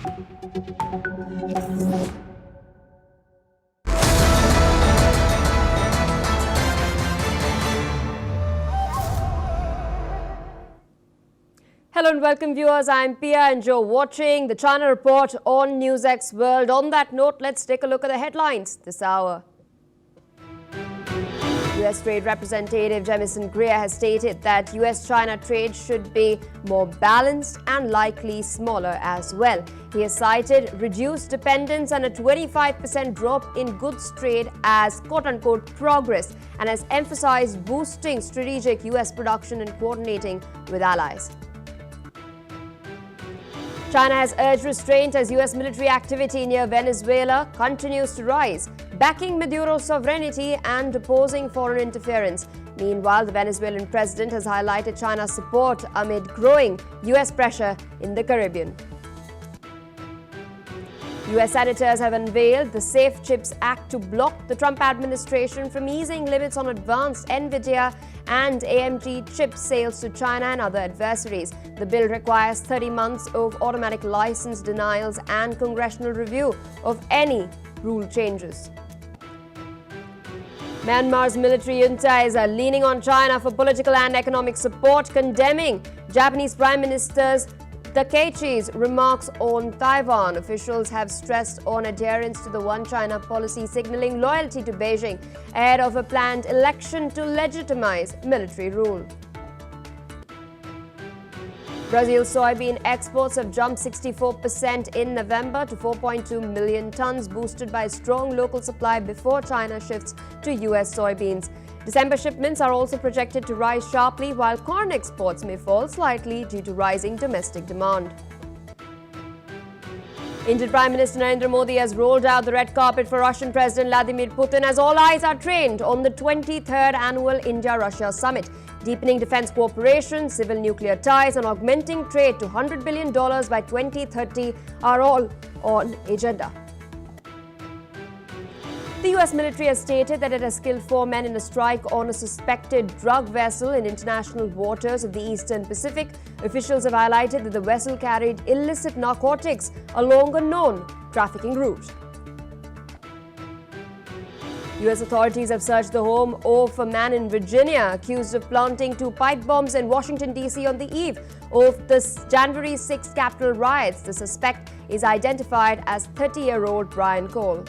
Hello and welcome viewers, I'm Pia and you're watching the China Report on NewsX World. On that note, let's take a look at the headlines this hour. US Trade Representative Jamison Greer has stated that US-China trade should be more balanced and likely smaller as well. He has cited reduced dependence and a 25% drop in goods trade as quote-unquote progress and has emphasized boosting strategic US production and coordinating with allies. China has urged restraint as US military activity near Venezuela continues to rise, backing Maduro's sovereignty and opposing foreign interference. Meanwhile, the Venezuelan president has highlighted China's support amid growing US pressure in the Caribbean. US senators have unveiled the Safe Chips Act to block the Trump administration from easing limits on advanced NVIDIA and AMD chip sales to China and other adversaries. The bill requires 30 months of automatic license denials and congressional review of any rule changes. Myanmar's military junta is leaning on China for political and economic support, condemning Japanese Prime Minister's Takaichi's remarks on Taiwan. Officials have stressed on adherence to the One China policy, signaling loyalty to Beijing ahead of a planned election to legitimize military rule. Brazil's soybean exports have jumped 64% in November to 4.2 million tons, boosted by strong local supply before China shifts to US soybeans. December shipments are also projected to rise sharply, while corn exports may fall slightly due to rising domestic demand. Indian Prime Minister Narendra Modi has rolled out the red carpet for Russian President Vladimir Putin as all eyes are trained on the 23rd annual India-Russia summit. Deepening defense cooperation, civil nuclear ties and augmenting trade to $100 billion by 2030 are all on agenda. The US military has stated that it has killed 4 men in a strike on a suspected drug vessel in international waters of the Eastern Pacific. Officials have highlighted that the vessel carried illicit narcotics along a known trafficking route. US authorities have searched the home of a man in Virginia accused of planting 2 pipe bombs in Washington, D.C. on the eve of the January 6 Capitol riots. The suspect is identified as 30-year-old Brian Cole.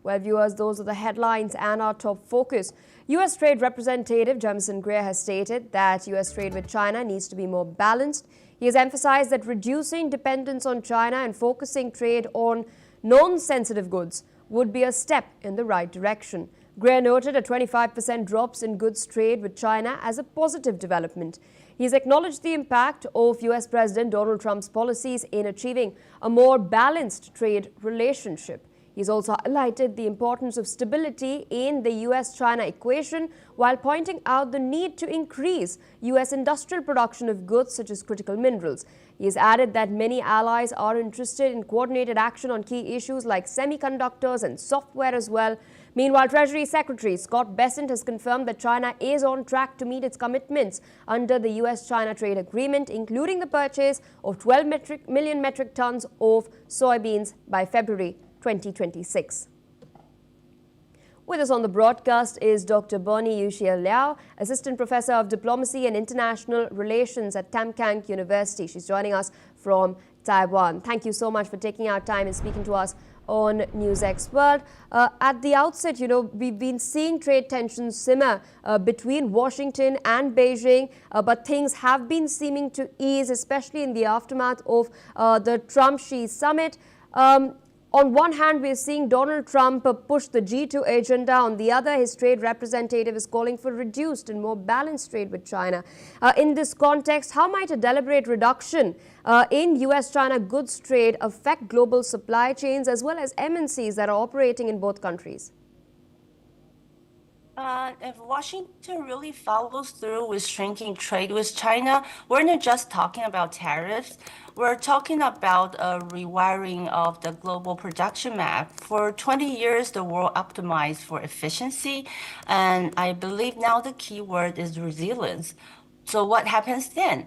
Well, viewers, those are the headlines and our top focus. US Trade Representative Jamison Greer has stated that US trade with China needs to be more balanced. He has emphasized that reducing dependence on China and focusing trade on non-sensitive goods would be a step in the right direction. Greer noted a 25% drops in goods trade with China as a positive development. He has acknowledged the impact of US President Donald Trump's policies in achieving a more balanced trade relationship. He's also highlighted the importance of stability in the US-China equation while pointing out the need to increase US industrial production of goods such as critical minerals. He has added that many allies are interested in coordinated action on key issues like semiconductors and software as well. Meanwhile, Treasury Secretary Scott Bessent has confirmed that China is on track to meet its commitments under the US-China trade agreement, including the purchase of 12 million metric tons of soybeans by February 2026. With us on the broadcast is Dr. Bonnie Yuxia Liao, Assistant Professor of Diplomacy and International Relations at Tamkang University. She's joining us from Taiwan. Thank you so much for taking our time and speaking to us on NewsX World. At the outset, we've been seeing trade tensions simmer between Washington and Beijing, but things have been seeming to ease, especially in the aftermath of the Trump-Xi summit. On one hand, we're seeing Donald Trump push the G2 agenda. On the other, his trade representative is calling for reduced and more balanced trade with China. In this context, how might a deliberate reduction in US-China goods trade affect global supply chains as well as MNCs that are operating in both countries? If Washington really follows through with shrinking trade with China, we're not just talking about tariffs. We're talking about a rewiring of the global production map. For 20 years, the world optimized for efficiency, and I believe now the key word is resilience. So what happens then?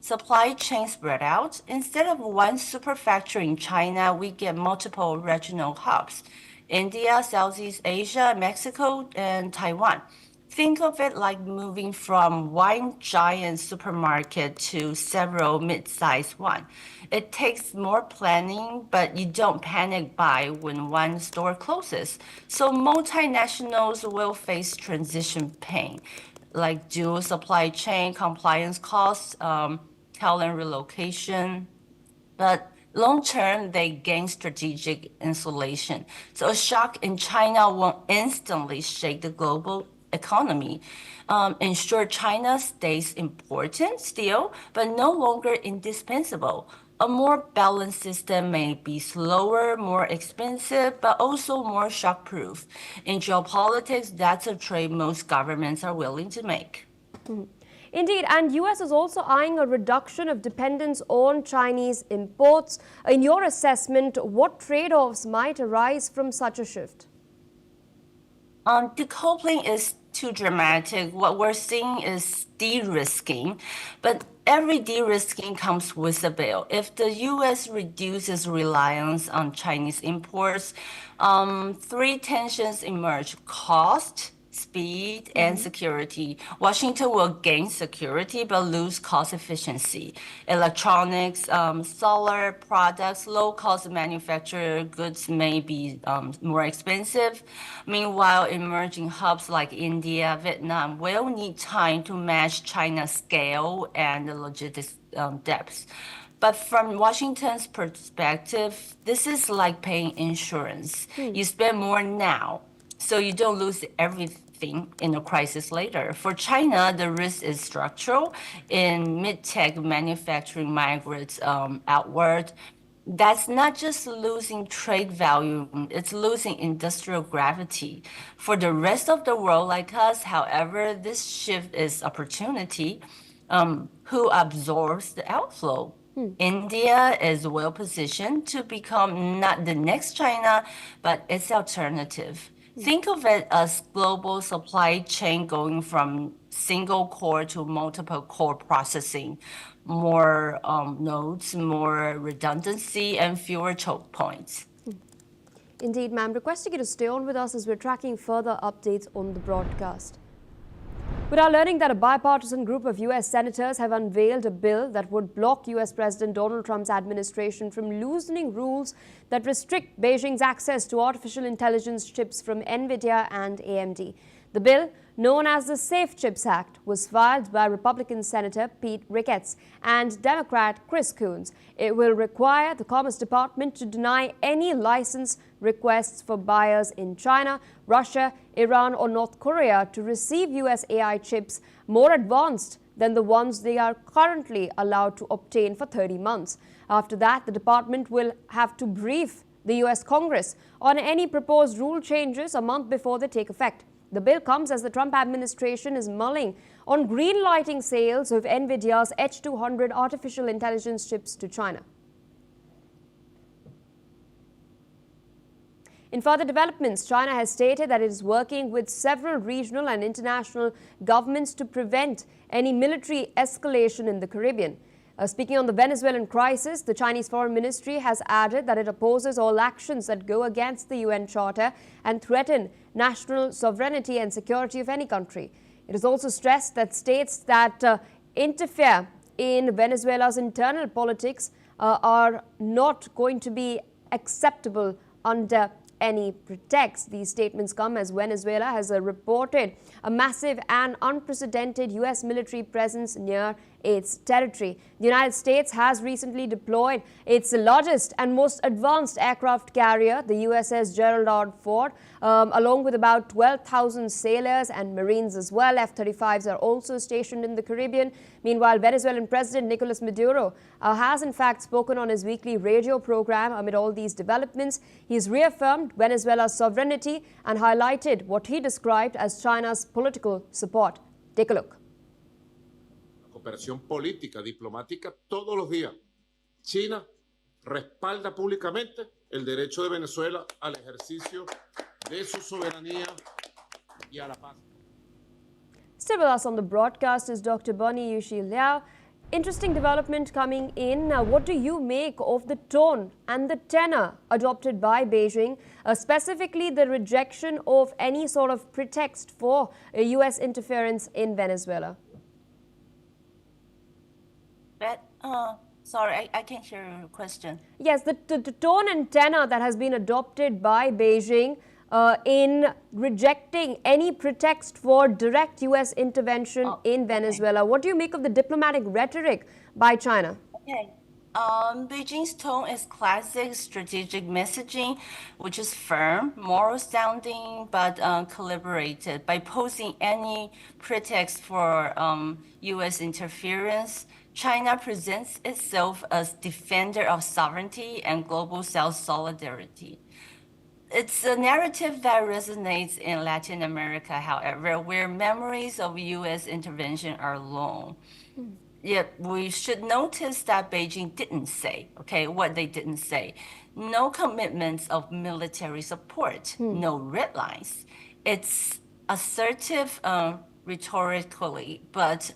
Supply chain spread out. Instead of one super factory in China, we get multiple regional hubs. India, Southeast Asia, Mexico, and Taiwan. Think of it like moving from one giant supermarket to several mid-sized ones. It takes more planning, but you don't panic buy when one store closes. So multinationals will face transition pain, like dual supply chain, compliance costs, talent relocation. But long term, they gain strategic insulation. So a shock in China won't instantly shake the global economy. Ensure China stays important still, but no longer indispensable. A more balanced system may be slower, more expensive, but also more shock-proof. In geopolitics, that's a trade most governments are willing to make. Indeed, and US is also eyeing a reduction of dependence on Chinese imports. In your assessment, what trade-offs might arise from such a shift? Decoupling is too dramatic. What we're seeing is de-risking, but every de-risking comes with a bill. If the U.S. reduces reliance on Chinese imports, three tensions emerge: cost, speed, and security. Washington will gain security but lose cost efficiency. Electronics, solar products, low-cost manufactured goods may be more expensive. Meanwhile, emerging hubs like India, Vietnam will need time to match China's scale and the logistics depth. But from Washington's perspective, this is like paying insurance. You spend more now, so you don't lose everything in a crisis later. For China, the risk is structural. In mid-tech manufacturing migrates outward. That's not just losing trade value, it's losing industrial gravity. For the rest of the world like us, however, this shift is opportunity. Who absorbs the outflow? India is well positioned to become not the next China, but its alternative. Think of it as global supply chain going from single core to multiple core processing, more nodes, more redundancy, and fewer choke points. Indeed, ma'am. Requesting you to stay on with us as we're tracking further updates on the broadcast. We are learning that a bipartisan group of U.S. senators have unveiled a bill that would block U.S. President Donald Trump's administration from loosening rules that restrict Beijing's access to artificial intelligence chips from NVIDIA and AMD. The bill, known as the Safe Chips Act, was filed by Republican Senator Pete Ricketts and Democrat Chris Coons. It will require the Commerce Department to deny any license requests for buyers in China, Russia, Iran or North Korea to receive US AI chips more advanced than the ones they are currently allowed to obtain for 30 months. After that, the department will have to brief the US Congress on any proposed rule changes a month before they take effect. The bill comes as the Trump administration is mulling on green-lighting sales of NVIDIA's H200 artificial intelligence chips to China. In further developments, China has stated that it is working with several regional and international governments to prevent any military escalation in the Caribbean. Speaking on the Venezuelan crisis, the Chinese Foreign Ministry has added that it opposes all actions that go against the UN Charter and threaten national sovereignty and security of any country. It has also stressed that states that interfere in Venezuela's internal politics are not going to be acceptable under any pretext. These statements come as Venezuela has reported a massive and unprecedented US military presence near its territory. The United States has recently deployed its largest and most advanced aircraft carrier, the USS Gerald R. Ford, along with about 12,000 sailors and Marines as well. F-35s are also stationed in the Caribbean. Meanwhile, Venezuelan President Nicolas Maduro has in fact spoken on his weekly radio program. Amid all these developments, he has reaffirmed Venezuela's sovereignty and highlighted what he described as China's political support. Take a look. Cooperación política, diplomática, todos los días. China respalda públicamente el derecho de Venezuela al ejercicio de su soberanía y a la paz. Still with us on the broadcast is Dr. Bonnie Yushi Liao. Interesting development coming in. What do you make of the tone and the tenor adopted by Beijing, specifically the rejection of any sort of pretext for U.S. interference in Venezuela? Sorry, I can't hear your question. Yes, the tone and tenor that has been adopted by Beijing in rejecting any pretext for direct U.S. intervention in Venezuela. What do you make of the diplomatic rhetoric by China? Okay. Beijing's tone is classic strategic messaging, which is firm, moral sounding, but calibrated. By posing any pretext for U.S. interference, China presents itself as defender of sovereignty and global self-solidarity. It's a narrative that resonates in Latin America, however, where memories of U.S. intervention are long. Yet we should notice that Beijing didn't say, what they didn't say. No commitments of military support, no red lines. It's assertive rhetorically, but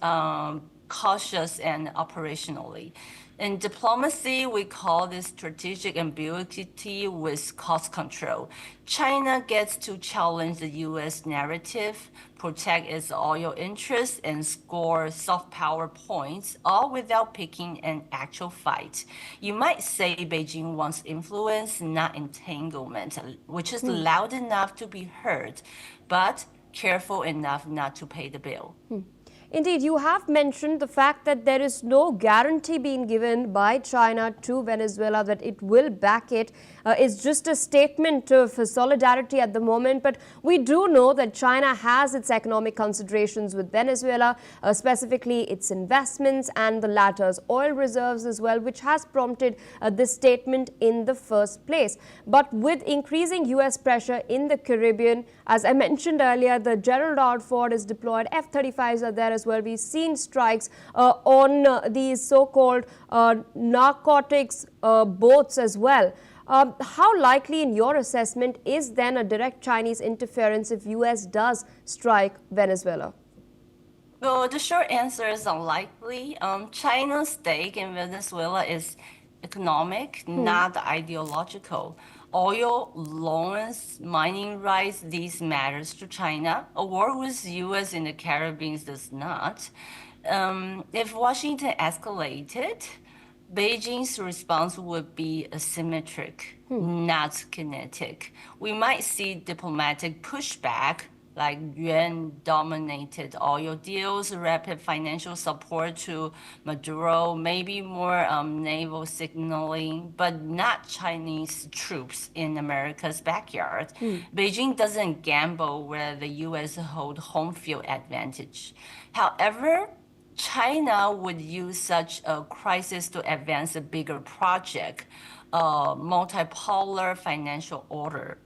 cautious and operationally. In diplomacy, we call this strategic ambiguity with cost control. China gets to challenge the U.S. narrative, protect its oil interests, and score soft power points, all without picking an actual fight. You might say Beijing wants influence, not entanglement, which is loud enough to be heard, but careful enough not to pay the bill. Indeed, you have mentioned the fact that there is no guarantee being given by China to Venezuela that it will back it. It's just a statement of solidarity at the moment. But we do know that China has its economic considerations with Venezuela, specifically its investments and the latter's oil reserves as well, which has prompted this statement in the first place. But with increasing U.S. pressure in the Caribbean, as I mentioned earlier, the Gerald R. Ford is deployed, F-35s are there as well. We've seen strikes on these so-called narcotics boats as well. How likely, in your assessment, is then a direct Chinese interference if U.S. does strike Venezuela? Well, the short answer is unlikely. China's stake in Venezuela is economic, not ideological. Oil, loans, mining rights, these matters to China. A war with U.S. in the Caribbean does not. If Washington escalated, Beijing's response would be asymmetric, not kinetic. We might see diplomatic pushback, like yuan-dominated oil deals, rapid financial support to Maduro, maybe more naval signaling, but not Chinese troops in America's backyard. Beijing doesn't gamble where the U.S. hold home field advantage. However, China would use such a crisis to advance a bigger project, multipolar financial order.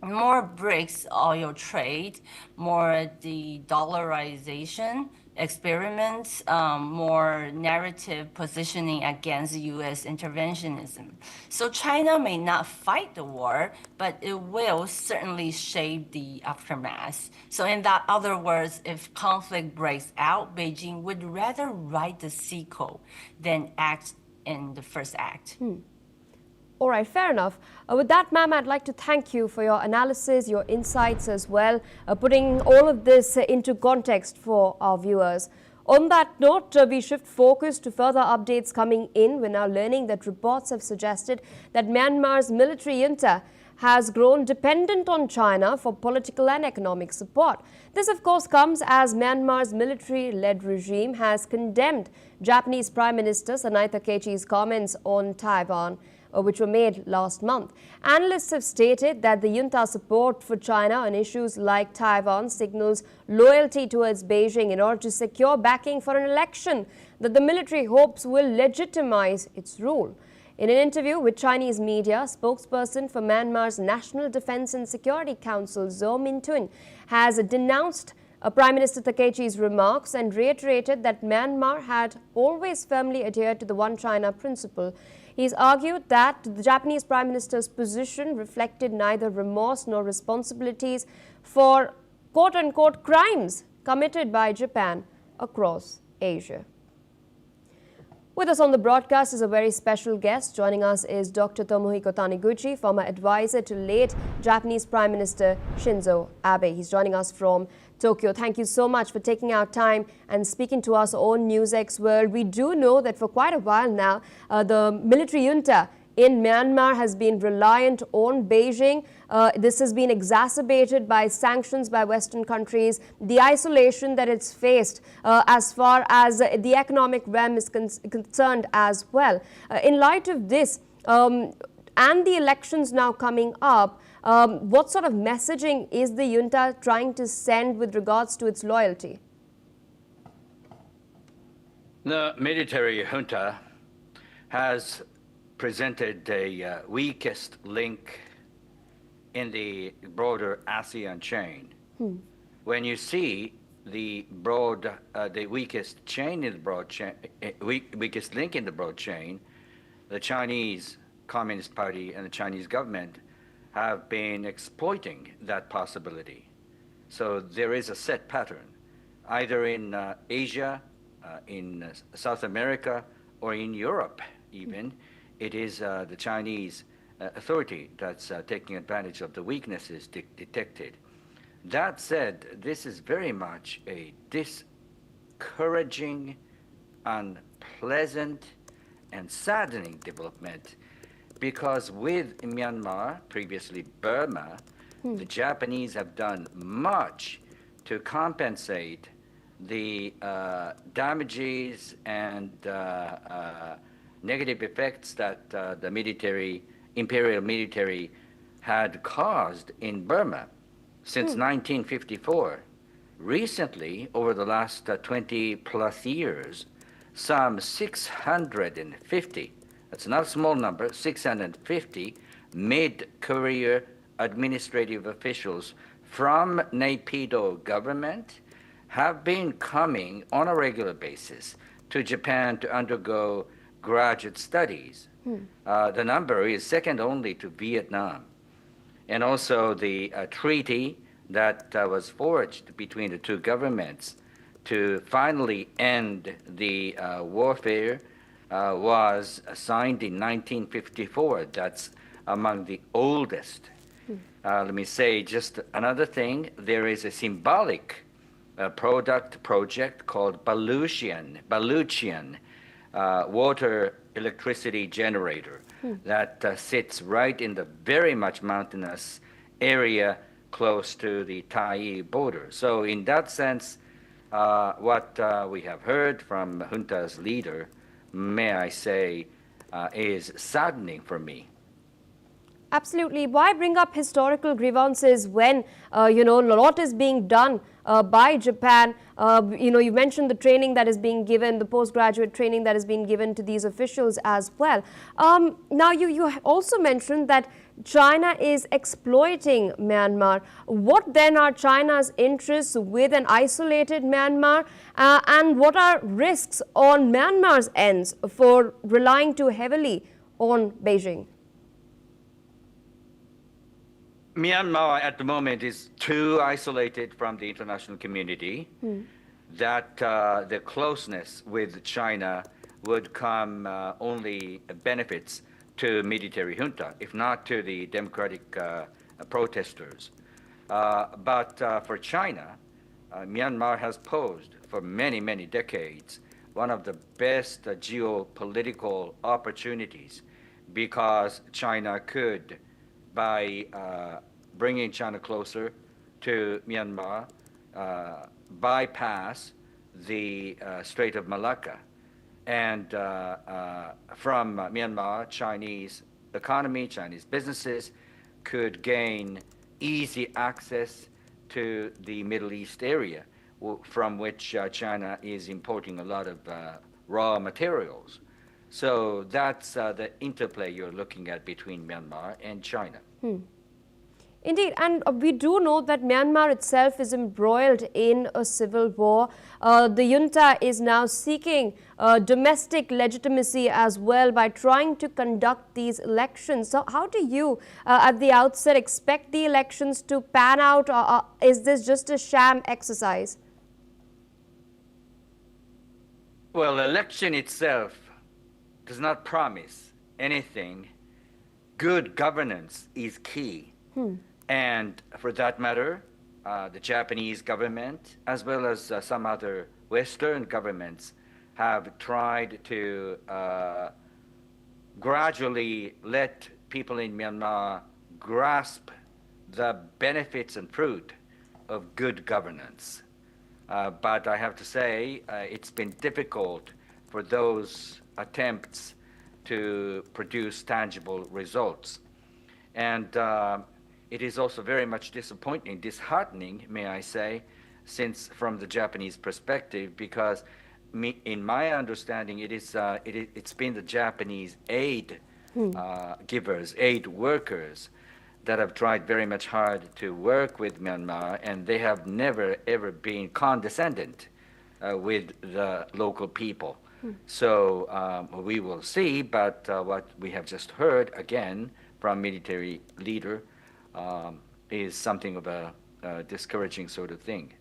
More BRICS oil trade, more de-dollarization experiments, more narrative positioning against U.S. interventionism. So China may not fight the war, but it will certainly shape the aftermath. So in other words, if conflict breaks out, Beijing would rather write the sequel than act in the first act. All right, fair enough. With that, ma'am, I'd like to thank you for your analysis, your insights as well, putting all of this into context for our viewers. On that note, we shift focus to further updates coming in. We're now learning that reports have suggested that Myanmar's military junta has grown dependent on China for political and economic support. This, of course, comes as Myanmar's military-led regime has condemned Japanese Prime Minister Sanae Takaichi's comments on Taiwan, which were made last month. Analysts have stated that the junta's support for China on issues like Taiwan signals loyalty towards Beijing in order to secure backing for an election that the military hopes will legitimize its rule. In an interview with Chinese media, spokesperson for Myanmar's National Defense and Security Council, Zo Min-tun, has denounced Prime Minister Takaichi's remarks and reiterated that Myanmar had always firmly adhered to the One China principle. He's argued that the Japanese Prime Minister's position reflected neither remorse nor responsibilities for quote-unquote crimes committed by Japan across Asia. With us on the broadcast is a very special guest. Joining us is Dr. Tomohiko Taniguchi, former advisor to late Japanese Prime Minister Shinzo Abe. He's joining us from Tokyo. Thank you so much for taking out time and speaking to us on NewsX World. We do know that for quite a while now, the military junta in Myanmar has been reliant on Beijing. This has been exacerbated by sanctions by Western countries, the isolation that it's faced as far as the economic realm is concerned as well. In light of this and the elections now coming up, what sort of messaging is the junta trying to send with regards to its loyalty? The military junta has presented the weakest link in the broader ASEAN chain. When you see the weakest chain in the broad chain, weakest link in the broad chain, the Chinese Communist Party and the Chinese government have been exploiting that possibility. So there is a set pattern, either in Asia, in South America, or in Europe even. It is the Chinese authority that's taking advantage of the weaknesses detected. That said, this is very much a discouraging, unpleasant, and saddening development, because with Myanmar, previously Burma, the Japanese have done much to compensate the damages and negative effects that the imperial military had caused in Burma since 1954. Recently, over the last 20 plus years, some 650, that's not a small number, 650 mid-career administrative officials from Naypyidaw government have been coming on a regular basis to Japan to undergo graduate studies. The number is second only to Vietnam. And also the treaty that was forged between the two governments to finally end the warfare was signed in 1954. That's among the oldest. Let me say just another thing. There is a symbolic project called Baluchian water electricity generator that sits right in the very much mountainous area close to the Thai border. So in that sense, what we have heard from junta's leader, may I say, is saddening for me. Absolutely. Why bring up historical grievances when, a lot is being done by Japan? You mentioned the training that is being given, the postgraduate training that is being given to these officials as well. Now, you also mentioned that China is exploiting Myanmar. What then are China's interests with an isolated Myanmar? And what are risks on Myanmar's ends for relying too heavily on Beijing? Myanmar at the moment is too isolated from the international community that the closeness with China would come only benefits to military junta, if not to the democratic protesters. But for China, Myanmar has posed for many, many decades one of the best geopolitical opportunities, because China could by bringing China closer to Myanmar, bypass the Strait of Malacca. And from Myanmar, Chinese economy, Chinese businesses could gain easy access to the Middle East area, from which China is importing a lot of raw materials. So that's the interplay you're looking at between Myanmar and China. Indeed, and we do know that Myanmar itself is embroiled in a civil war. The junta is now seeking domestic legitimacy as well by trying to conduct these elections. So how do you, at the outset, expect the elections to pan out, or is this just a sham exercise? Well, election itself does not promise anything. Good governance is key. And for that matter, the Japanese government, as well as some other Western governments, have tried to gradually let people in Myanmar grasp the benefits and fruit of good governance. But I have to say, it's been difficult for those attempts to produce tangible results. And it is also very much disheartening, may I say, since from the Japanese perspective, because in my understanding, it's been the Japanese aid givers, aid workers, that have tried very much hard to work with Myanmar, and they have never ever been condescendent with the local people. So we will see, but what we have just heard again from military leader is something of a discouraging sort of thing.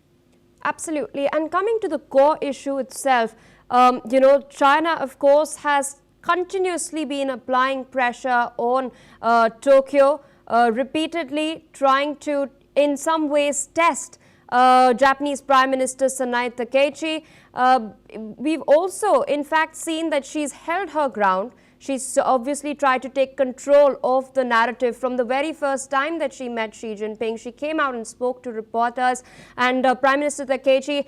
Absolutely. And coming to the core issue itself, China, of course, has continuously been applying pressure on Tokyo, repeatedly trying to, in some ways, test Japanese Prime Minister Sanae Takaichi. We've also, in fact, seen that she's held her ground. She's obviously tried to take control of the narrative from the very first time that she met Xi Jinping. She came out and spoke to reporters, and Prime Minister Takaichi,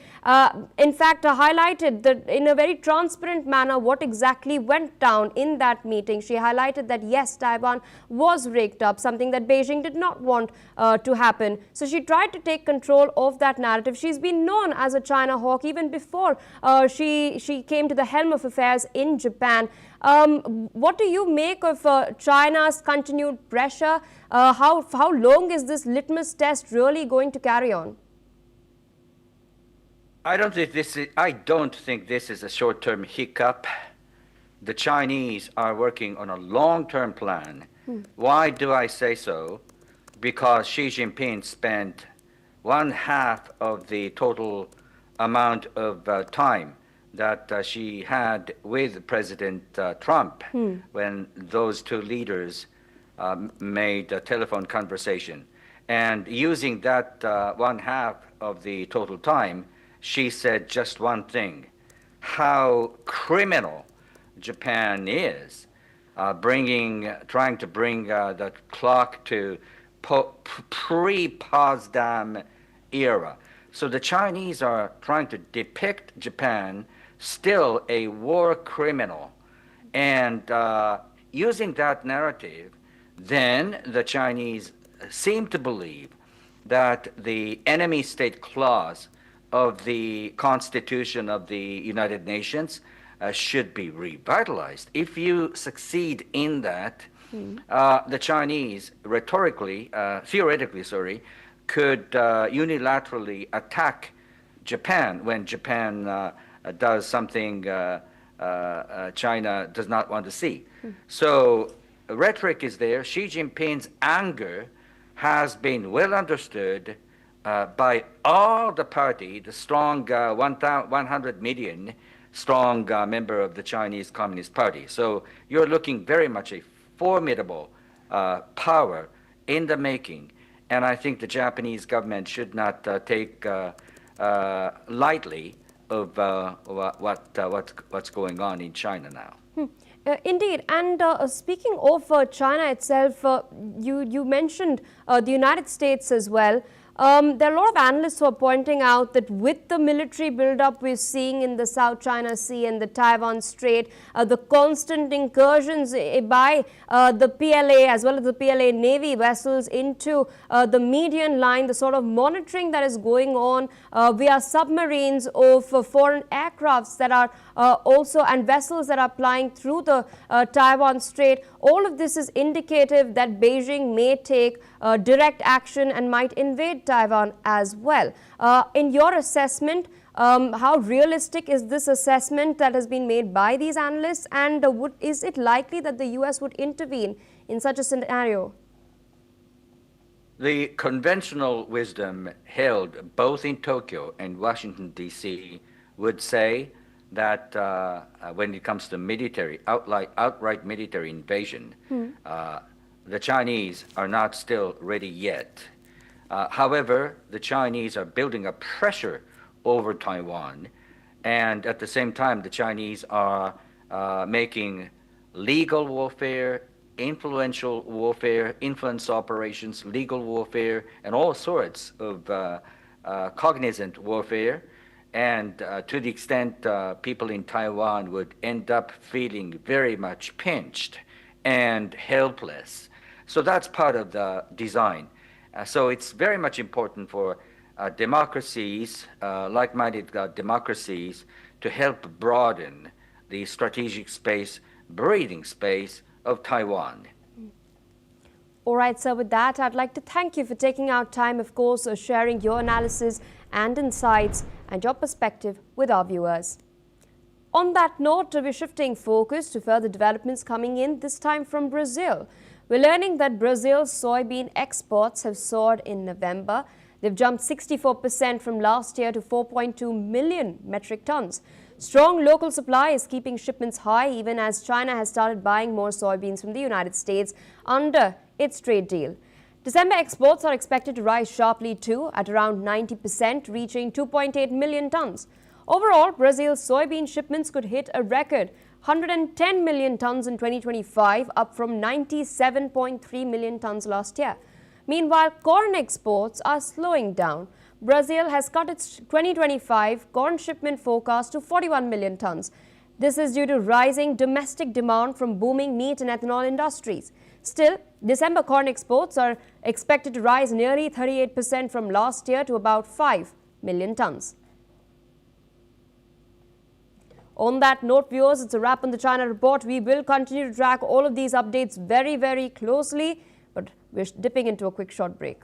in fact, highlighted that in a very transparent manner what exactly went down in that meeting. She highlighted that, yes, Taiwan was raked up, something that Beijing did not want to happen. So she tried to take control of that narrative. She's been known as a China hawk even before she came to the helm of affairs in Japan. What do you make of China's continued pressure? How long is this litmus test really going to carry on? I don't think this is a short-term hiccup. The Chinese are working on a long-term plan. Why do I say so? Because Xi Jinping spent 1/2 of the total amount of time that she had with President Trump when those two leaders made a telephone conversation. And using that 1/2 of the total time, she said just one thing: how criminal Japan is, trying to bring the clock to pre-Potsdam era. So the Chinese are trying to depict Japan still a war criminal. And using that narrative, then the Chinese seem to believe that the enemy state clause of the Constitution of the United Nations should be revitalized. If you succeed in that, the Chinese theoretically, could unilaterally attack Japan when Japan does something China does not want to see. So rhetoric is there. Xi Jinping's anger has been well understood by all the party, the strong 100 million strong member of the Chinese Communist Party. So you're looking very much a formidable power in the making. And I think the Japanese government should not take lightly of what's going on in China now. Indeed, and speaking of China itself, you mentioned the United States as well. There are a lot of analysts who are pointing out that with the military buildup we're seeing in the South China Sea and the Taiwan Strait, the constant incursions by the PLA as well as the PLA Navy vessels into the median line, the sort of monitoring that is going on via submarines of foreign aircrafts that are also and vessels that are plying through the Taiwan Strait, all of this is indicative that Beijing may take direct action and might invade Taiwan as well. In your assessment, how realistic is this assessment that has been made by these analysts, and is it likely that the US would intervene in such a scenario? The conventional wisdom held both in Tokyo and Washington, D.C. would say that when it comes to military, outright military invasion, the Chinese are not still ready yet. However, the Chinese are building a pressure over Taiwan, and at the same time, the Chinese are making legal warfare, influential warfare, influence operations, legal warfare, and all sorts of cognizant warfare. And to the extent people in Taiwan would end up feeling very much pinched and helpless. So that's part of the design. So it's very much important for democracies, like-minded democracies, to help broaden the strategic space, breathing space of Taiwan. All right, sir, with that, I'd like to thank you for taking out time, of course, sharing your analysis and insights and your perspective with our viewers. On that note, we're shifting focus to further developments coming in, this time from Brazil. We're learning that Brazil's soybean exports have soared in November. They've jumped 64% from last year to 4.2 million metric tons. Strong local supply is keeping shipments high, even as China has started buying more soybeans from the United States under its trade deal. December exports are expected to rise sharply too, at around 90%, reaching 2.8 million tons. Overall, Brazil's soybean shipments could hit a record 110 million tons in 2025, up from 97.3 million tons last year. Meanwhile, corn exports are slowing down. Brazil has cut its 2025 corn shipment forecast to 41 million tons. This is due to rising domestic demand from booming meat and ethanol industries. Still, December corn exports are expected to rise nearly 38% from last year to about 5 million tons. On that note, viewers, it's a wrap on the China Report. We will continue to track all of these updates very, very closely, but we're dipping into a quick short break.